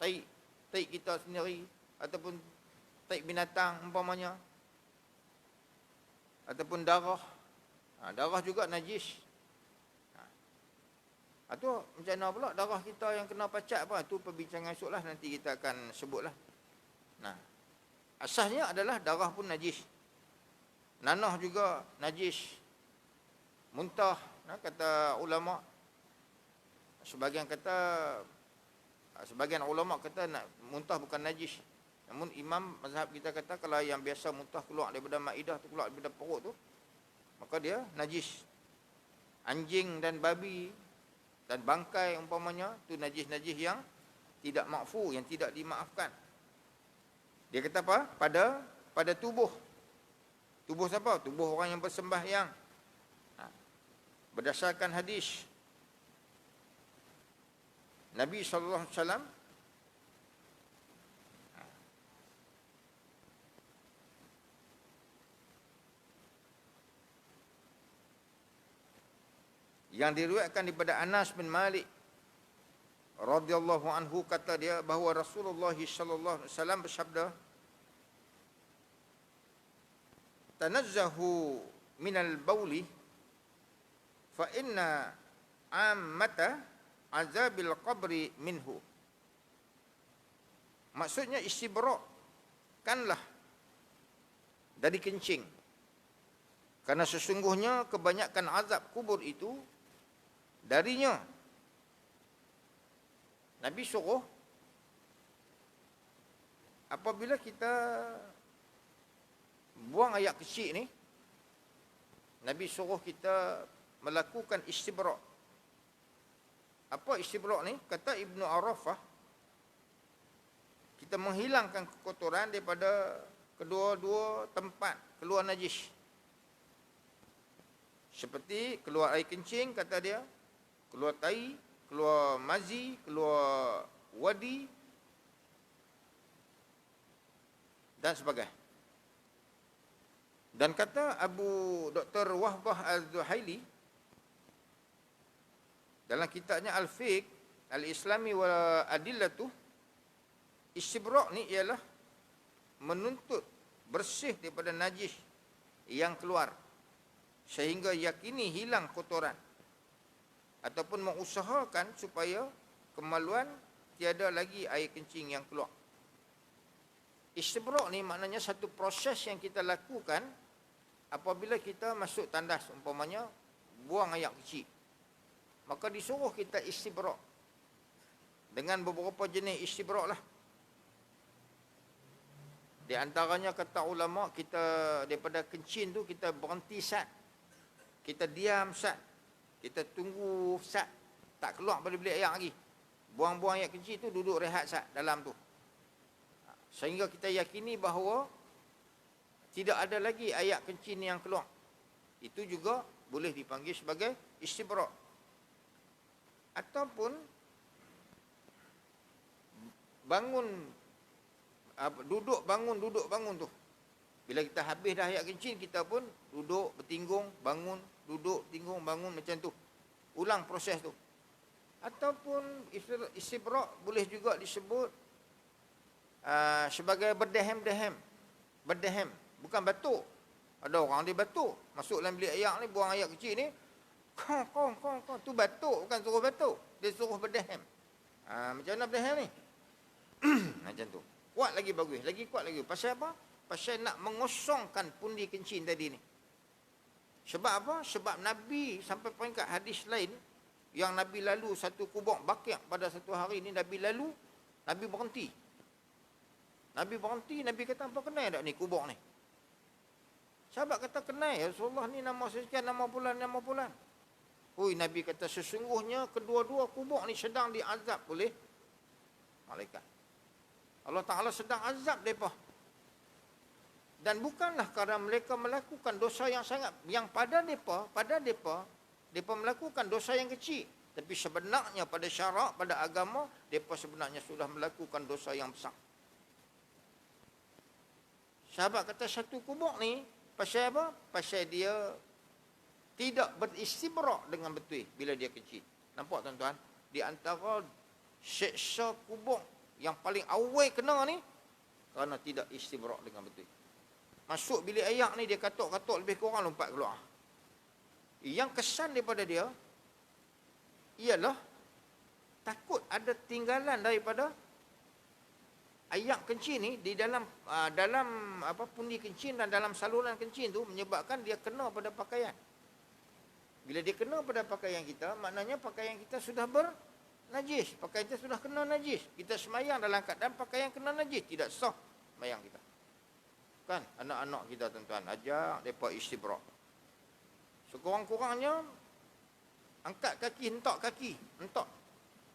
taik kita sendiri, ataupun taik binatang umpamanya, ataupun darah. Darah juga najis. Itu macam mana pula darah kita yang kena pacak apa? Itu perbincangan esok lah, nanti kita akan sebutlah. Asasnya adalah darah pun najis. Nanah juga najis. Muntah, kata ulama. Sebagian ulama kata muntah bukan najis. Namun imam mazhab kita kata kalau yang biasa muntah keluar daripada maidah tu, keluar daripada perut tu, maka dia najis. anjing dan babi dan bangkai umpamanya, tu najis-najis yang tidak makfu, yang tidak dimaafkan. Dia kata apa? Pada tubuh. Tubuh siapa? Tubuh orang yang bersembahyang. Berdasarkan hadis Nabi SAW, yang diriwayatkan daripada Anas bin Malik radhiyallahu anhu, kata dia bahawa Rasulullah sallallahu alaihi wasallam bersabda, "Tanazzahu minal bauli fa inna ammata azabil qabri minhu." Maksudnya istibra' kanlah dari kencing, karena sesungguhnya kebanyakan azab kubur itu darinya. Nabi suruh apabila kita buang air kecil ni, Nabi suruh kita melakukan istibra'. Apa istibra' ni? Kata Ibnu Arafah, kita menghilangkan kekotoran daripada kedua-dua tempat keluar najis. Seperti keluar air kencing, kata dia, keluar tai, keluar mazi, keluar wadi dan sebagainya. Dan kata Abu Dr. Wahbah Al-Zuhaili dalam kitabnya Al-Fiqh Al-Islami wa Adillatuh, istibra' ni ialah menuntut bersih daripada najis yang keluar sehingga yakini hilang kotoran, ataupun mengusahakan supaya kemaluan tiada lagi air kencing yang keluar. Istibra' ni maknanya satu proses yang kita lakukan apabila kita masuk tandas, umpamanya buang air kecil, maka disuruh kita istibra' dengan beberapa jenis istibra' lah. Di antaranya kata ulama, kita daripada kencing tu kita berhenti sat, kita diam sat, kita tunggu sat, tak keluar pada bilik air lagi, buang-buang air kecil tu, duduk rehat sat dalam tu, sehingga kita yakini bahawa tidak ada lagi air kencing yang keluar. Itu juga boleh dipanggil sebagai istibra'. Ataupun bangun, duduk bangun tu, bila kita habis dah air kencing, kita pun duduk bertinggung bangun, duduk tinggung bangun, macam tu, ulang proses tu. Ataupun istibra' boleh juga disebut sebagai berdehem, bukan batuk. Ada orang dia batuk, masuk dalam bilik air ni, buang air kecil ni, kong, tu batuk, bukan suruh batuk, dia suruh berdehem. Macam mana berdehem ni? Macam tu. Kuat lagi bagus, lagi kuat lagi. Pasal apa? Pasal nak mengosongkan pundi kencing tadi ni. Sebab apa? Sebab Nabi sampai peringkat hadis lain, yang Nabi lalu satu kubur Baqi' pada satu hari ni, Nabi lalu, Nabi berhenti. Nabi kata, apa kenal tak ni kubur ni? Sahabat kata, kenal ya Rasulullah, ni nama sekian, nama bulan. Oi, Nabi kata, sesungguhnya kedua-dua kubur ni sedang diazab oleh malaikat. Allah Ta'ala sedang azab mereka. Dan bukanlah kerana mereka melakukan dosa yang sangat, yang pada mereka melakukan dosa yang kecil. Tapi sebenarnya pada syarak, pada agama, mereka sebenarnya sudah melakukan dosa yang besar. Sahabat kata, satu kubur ni, pasal apa? Pasal dia tidak beristibra' dengan betul bila dia kecil. Nampak tuan-tuan? Di antara seksa kubur yang paling awal kena ni, kerana tidak istibra' dengan betul. Masuk bilik air ni, dia katuk-katuk lebih kurang lompat keluar. Yang kesan daripada dia ialah takut ada tinggalan daripada air kencing ni di dalam pundi kencing dan dalam saluran kencing tu, menyebabkan dia kena pada pakaian. Bila dia kena pada pakaian kita, maknanya pakaian kita sudah bernajis, pakaian kita sudah kena najis. Kita semayang dalam keadaan pakaian kena najis, tidak sah semayang kita. Kan anak-anak kita tuan-tuan, ajak mereka istibra'. Sekurang-kurangnya Angkat kaki, hentak kaki. Hentak.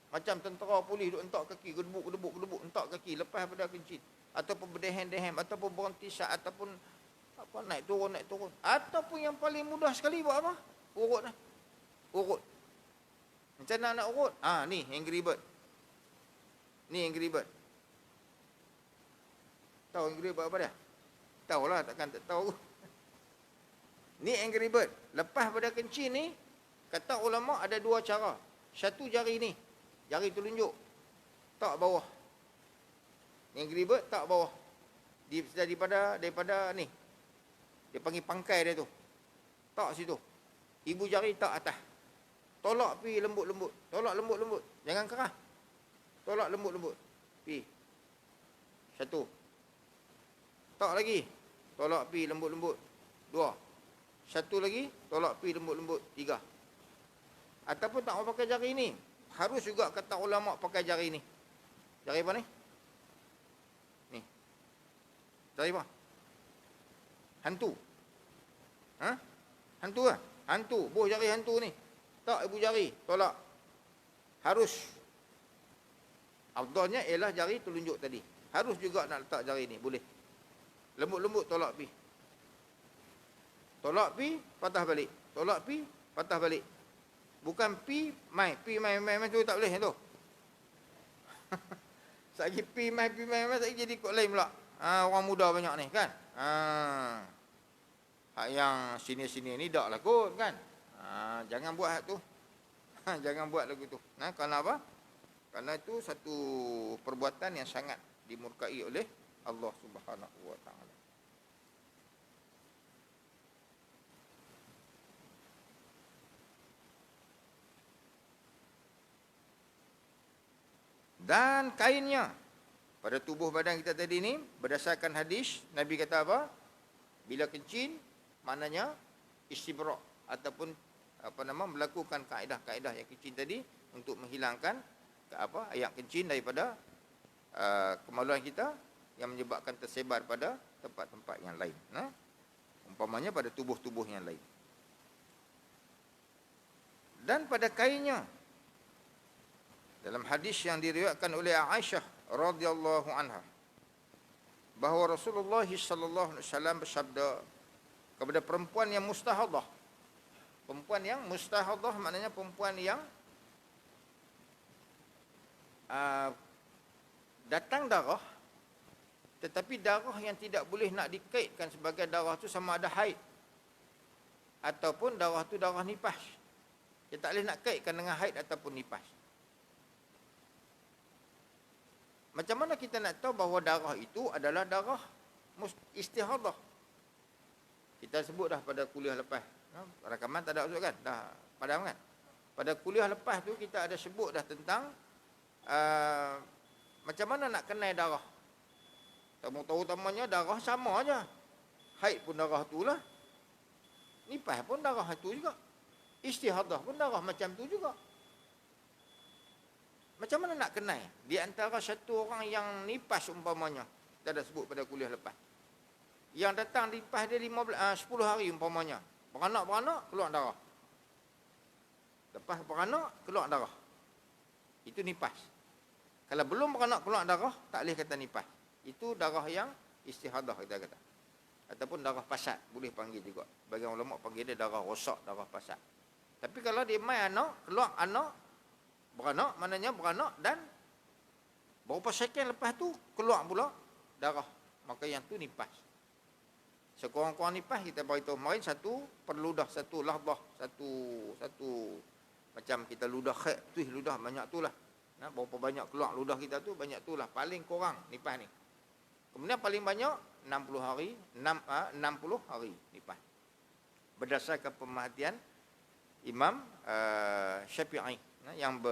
Macam tentera polis duk hentak kaki. Gedebuk, hentak kaki. Lepas pada kencing. Ataupun berdehem-dehem. Ataupun berhenti sat. Ataupun apa, naik turun. Ataupun yang paling mudah sekali buat apa? Urut lah. Urut. Macam mana nak urut? Ni Angry Bird. Ni Angry Bird. Tahu Angry Bird apa dia? Tahu lah, takkan tak tahu. Ni Angry Bird. Lepas pada kencing ni, kata ulama ada dua cara. Satu jari ni. Jari telunjuk. Tak bawah. Angry Bird tak bawah. Daripada ni. Dia panggil pangkai dia tu. Tak situ. Ibu jari tak atas. Tolak pi lembut-lembut. Tolak lembut-lembut. Jangan keras. Tolak lembut-lembut. Pi. Satu. Tak lagi. Tolak pi lembut-lembut. Dua. Satu lagi. Tolak pi lembut-lembut. Tiga. Ataupun tak mau pakai jari ni. Harus juga kata ulama pakai jari ni. Jari apa ni? Ni. Jari apa? Hantu. Hantu lah. Hantu. Buah jari hantu ni. Tak ibu jari. Tolak. Harus. Afdalnya ialah jari telunjuk tadi. Harus juga nak letak jari ni. Boleh. Lembut-lembut tolak pi. Tolak pi, patah balik. Tolak pi, patah balik. Bukan pi, mai. Pi, mai tu tak boleh tu. Sagi pi, mai, sagi jadi kot lain pula. Orang muda banyak ni kan. Hak yang sini-sini ni dak lah kot kan. Jangan buat hak tu. Jangan buat lagu tu. Kerana apa? Kerana itu satu perbuatan yang sangat dimurkai oleh Allah Subhanahu wa taala. Dan kainnya pada tubuh badan kita tadi ni, berdasarkan hadis, Nabi kata apa? Bila kencing, maknanya istibra' ataupun melakukan kaedah-kaedah yang kencing tadi untuk menghilangkan ayak kencing daripada kemaluan kita yang menyebabkan tersebar pada tempat-tempat yang lain. Umpamanya pada tubuh-tubuh yang lain. Dan pada kainnya, dalam hadis yang diriwayatkan oleh Aisyah radhiyallahu anha, bahawa Rasulullah sallallahu alaihi wasallam bersabda kepada perempuan yang mustahadah. Perempuan yang mustahadah maknanya perempuan yang datang darah, tetapi darah yang tidak boleh nak dikaitkan sebagai darah tu sama ada haid ataupun darah tu darah nifas. Dia tak boleh nak kaitkan dengan haid ataupun nifas. Macam mana kita nak tahu bahawa darah itu adalah darah istihadah? Kita sebut dah pada kuliah lepas. Rakaman tak ada maksud kan? Dah padam kan? Pada kuliah lepas tu kita ada sebut dah tentang macam mana nak kenal darah. Tahu-tahunya darah sama aja. Haid pun darah tu lah. Nifas pun darah tu juga. Istihadah pun darah macam tu juga. Macam mana nak kenal? Di antara satu orang yang nifas umpamanya, kita dah sebut pada kuliah lepas. Yang datang nifas dia 10 hari umpamanya. Beranak-beranak, keluar darah. Lepas beranak, keluar darah. Itu nifas. Kalau belum beranak keluar darah, tak boleh kata nifas. Itu darah yang istihadah kita kata. Ataupun darah pasat, boleh panggil juga. Bagi ulama panggil dia darah rosak, darah pasat. Tapi kalau dia main anak, keluar anak, beranak, maknanya beranak dan beberapa second lepas tu keluar pula darah. Maka yang tu nifas. Sekurang-kurang nifas kita beritahu kemarin satu perludah, satu lahdah, satu macam kita ludah khair tu, ludah banyak tu lah. Berapa banyak keluar ludah kita tu, banyak tu lah. Paling kurang nifas ni. Kemudian paling banyak 60 hari, 60 hari nifas. Berdasarkan pemerhatian Imam Syafi'i yang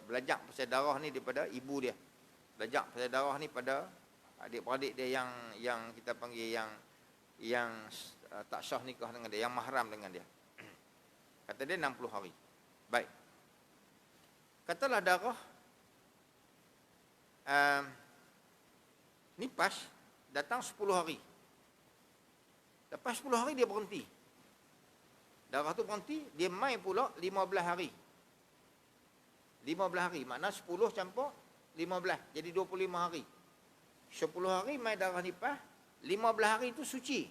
belajar pasal darah ni daripada ibu dia. Belajar pasal darah ni pada adik-beradik dia yang kita panggil yang tak sah nikah dengan dia, yang mahram dengan dia. Kata dia 60 hari. Baik. Katalah darah nifas datang 10 hari. Lepas 10 hari dia berhenti. Darah tu berhenti, dia mai pula 15 hari. 15 hari, makna 10 campur 15, jadi 25 hari. 10 hari mai darah nipah, 15 hari itu suci.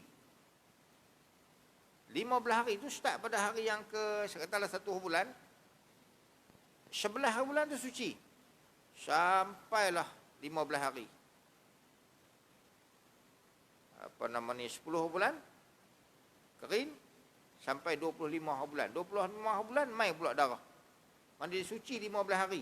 15 hari itu start pada hari yang katakanlah 1 bulan. 11 bulan itu suci. Sampailah 15 hari. Apa nama ni, 10 bulan kering sampai 25 bulan. 25 bulan mai pula darah. Mandi suci 15 hari.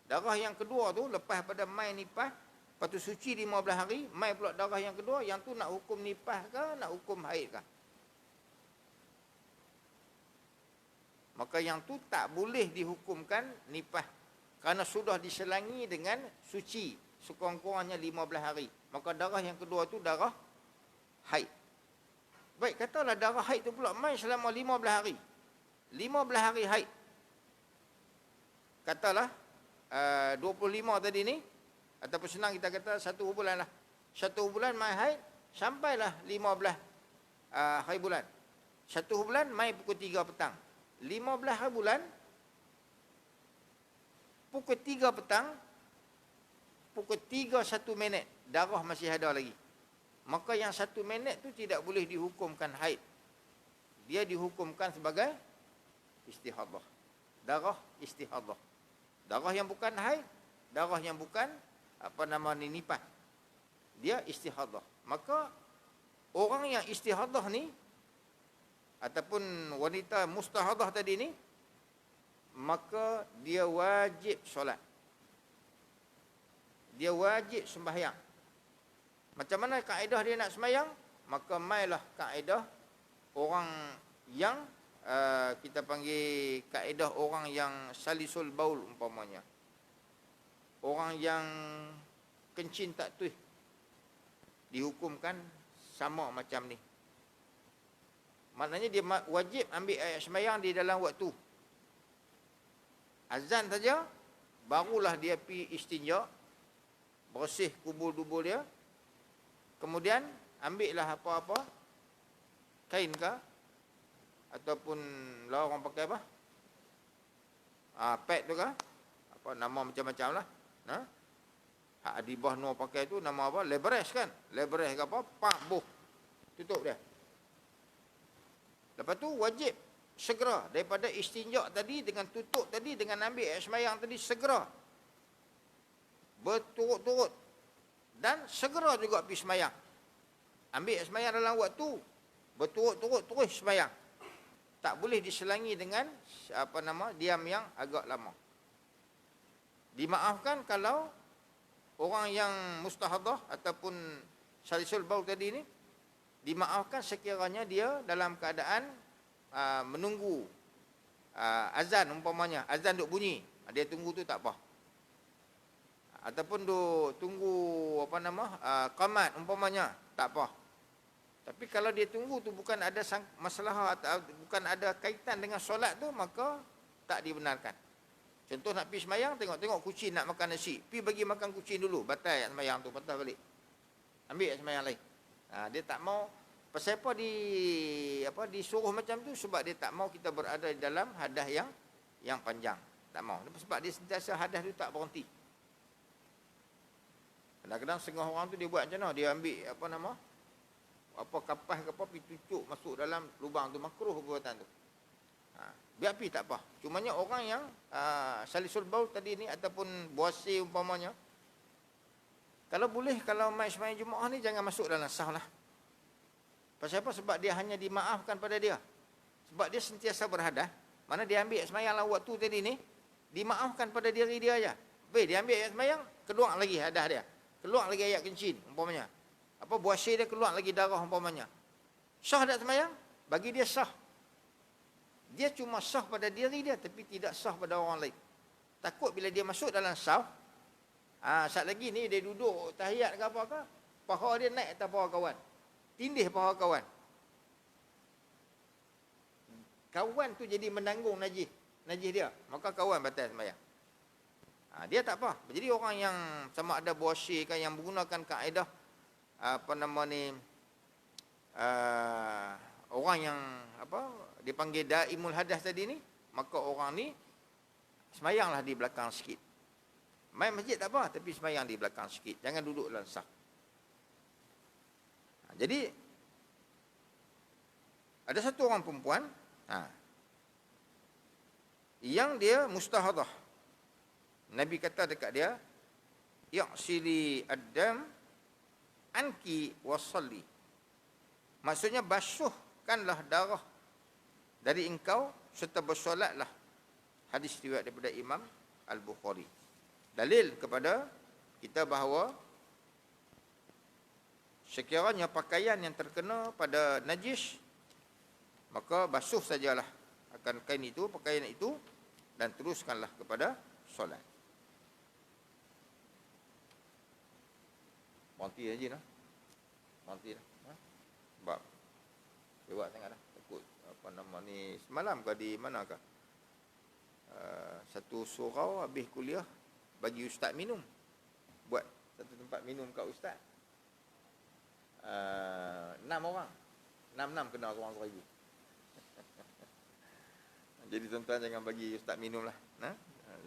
Darah yang kedua tu lepas pada mai nipah, lepas tu suci 15 hari, mai pula darah yang kedua, yang tu nak hukum nipah ke, nak hukum haid ke? Maka yang tu tak boleh dihukumkan nipah kerana sudah diselangi dengan suci sekurang-kurangnya 15 hari. Maka darah yang kedua tu darah haid. Baik, katalah darah haid tu pula mai selama 15 hari. 15 hari haid. Katalah 25 tadi ni, ataupun senang kita kata 1 bulan lah. 1 bulan mai haid sampailah 15 hari bulan. 1 bulan mai pukul 3 petang. 15 hari bulan pukul 3 petang, pukul 3 1 minit darah masih ada lagi. Maka yang 1 minit tu tidak boleh dihukumkan haid. Dia dihukumkan sebagai istihadah. Darah istihadah. Darah yang bukan haid, darah yang bukan nipah. Dia istihadah. Maka orang yang istihadah ni ataupun wanita mustahadah tadi ni, maka dia wajib solat. Dia wajib sembahyang. Macam mana kaedah dia nak sembahyang? Maka mailah kaedah orang yang kita panggil kaedah orang yang salisul baul umpamanya. Orang yang kencing tak tuih dihukumkan sama macam ni. Maknanya dia wajib ambil ayat sembahyang di dalam waktu. Azan saja barulah dia pergi istinja, bersih kubur-dubur dia. Kemudian ambillah apa-apa kain ke ataupun lah orang pakai apa? Pad tu ke? Apa nama macam-macam lah. Hak adibah no pakai tu nama apa? Lebres kan? Lebres ke apa? Pak buh. Tutup dia. Lepas tu wajib segera daripada istinja tadi dengan tutup tadi dengan ambil air sembahyang tadi segera. Berturut-turut. Dan segera juga pergi sembahyang. Ambil air sembahyang dalam waktu. Berturut-turut terus sembahyang. Tak boleh diselangi dengan diam yang agak lama. Dimaafkan kalau orang yang mustahadah ataupun salisul baul tadi ni, dimaafkan sekiranya dia dalam keadaan menunggu azan umpamanya, azan duk bunyi, dia tunggu tu tak apa. Ataupun duk tunggu qamat umpamanya, tak apa. Tapi kalau dia tunggu tu bukan ada masalah atau bukan ada kaitan dengan solat tu, maka tak dibenarkan. Contoh nak pergi sembahyang, tengok-tengok kucing nak makan nasi, pergi bagi makan kucing dulu, batal sembahyang tu, batal balik. Ambil sembahyang lain. Dia tak mau. Pasal apa disuruh macam tu? Sebab dia tak mau kita berada di dalam hadas yang panjang. Tak mau. Sebab dia sentiasa hadas tu tak berhenti. Kadang-kadang setengah orang tu dia buat macam mana? Dia ambil kapas ke apa, pergi tutup masuk dalam lubang tu, makruh perbuatan tu. Biar pergi tak apa. Cumanya orang yang salisul baul tadi ni ataupun buasi umpamanya, kalau boleh, kalau mai sembahyang Jumaat ni jangan masuk dalam saf lah. Pasal apa? Sebab dia hanya dimaafkan pada dia. Sebab dia sentiasa berhadas. Mana dia ambil sembahyang lah waktu tadi ni, dimaafkan pada diri dia aja. Dia ambil ayat sembahyang, keluar lagi hadas dia. Keluar lagi ayat kencing umpamanya. Buasi dia keluar lagi darah umpamanya. Sah tak sembahyang? Bagi dia sah. Dia cuma sah pada diri dia, tapi tidak sah pada orang lain. Takut bila dia masuk dalam saf, saat lagi ni dia duduk tahiyat ke apa ke, paha dia naik atas paha kawan. Tindih paha kawan. Kawan tu jadi menanggung najis dia. Maka kawan batal sembahyang. Dia tak apa. Jadi orang yang sama ada buasi kan, yang menggunakan kaedah orang yang dipanggil daimul hadas tadi ni, maka orang ni semayanglah di belakang sikit. Main masjid tak apa, tapi semayang di belakang sikit. Jangan duduk dalam saf. Jadi ada satu orang perempuan yang dia mustahadah. Nabi kata dekat dia, ya'sili ad-dam anki wasalli. Maksudnya basuhkanlah darah dari engkau serta bersolatlah. Hadis riwayat daripada Imam Al-Bukhari. Dalil kepada kita bahawa sekiranya pakaian yang terkena pada najis, maka basuh sajalah akan kain itu, pakaian itu, dan teruskanlah kepada solat. Berhenti aja lah. Berhenti lah. Sebab lewat sangat lah. Takut semalam ke di mana ke? Satu surau habis kuliah bagi ustaz minum. Buat satu tempat minum kat ustaz. 6 orang. 6 kena seorang 1,000. Jadi tuan-tuan jangan bagi ustaz minum lah.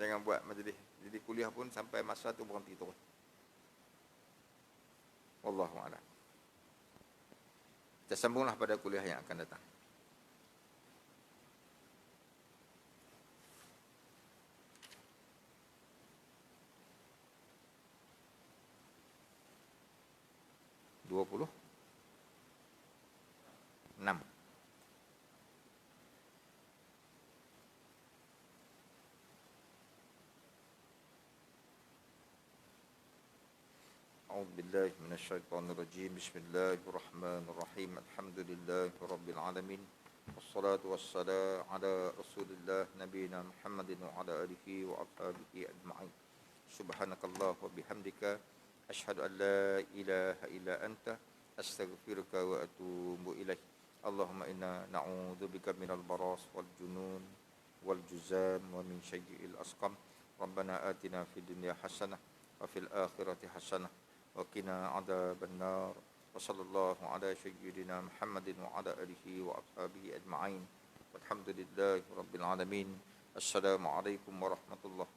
Jangan buat majlis. Jadi kuliah pun sampai masa tu berhenti terus. Wallahu a'lam. Kita sambunglah pada kuliah yang akan datang. Dua 6. أعوذ بالله من الشيطان الرجيم. بسم الله الرحمن الرحيم. الحمد لله رب العالمين، والصلاة والسلام على رسول الله نبينا محمد وعلى آله وأصحابه أجمعين. سبحانك الله وبحمدك أشهد أن لا إله إلا أنت أستغفرك وأتوب إليك. اللهم إنا نعوذ بك من البراس والجنون والجزام ومن سيء الأسقم. ربنا آتنا في الدنيا حسنة وفي الآخرة حسنة وقنا عذاب النار. وصلى الله على سيدنا محمد وعلى آله وأصحابه أجمعين والحمد لله رب العالمين. السلام عليكم ورحمة الله.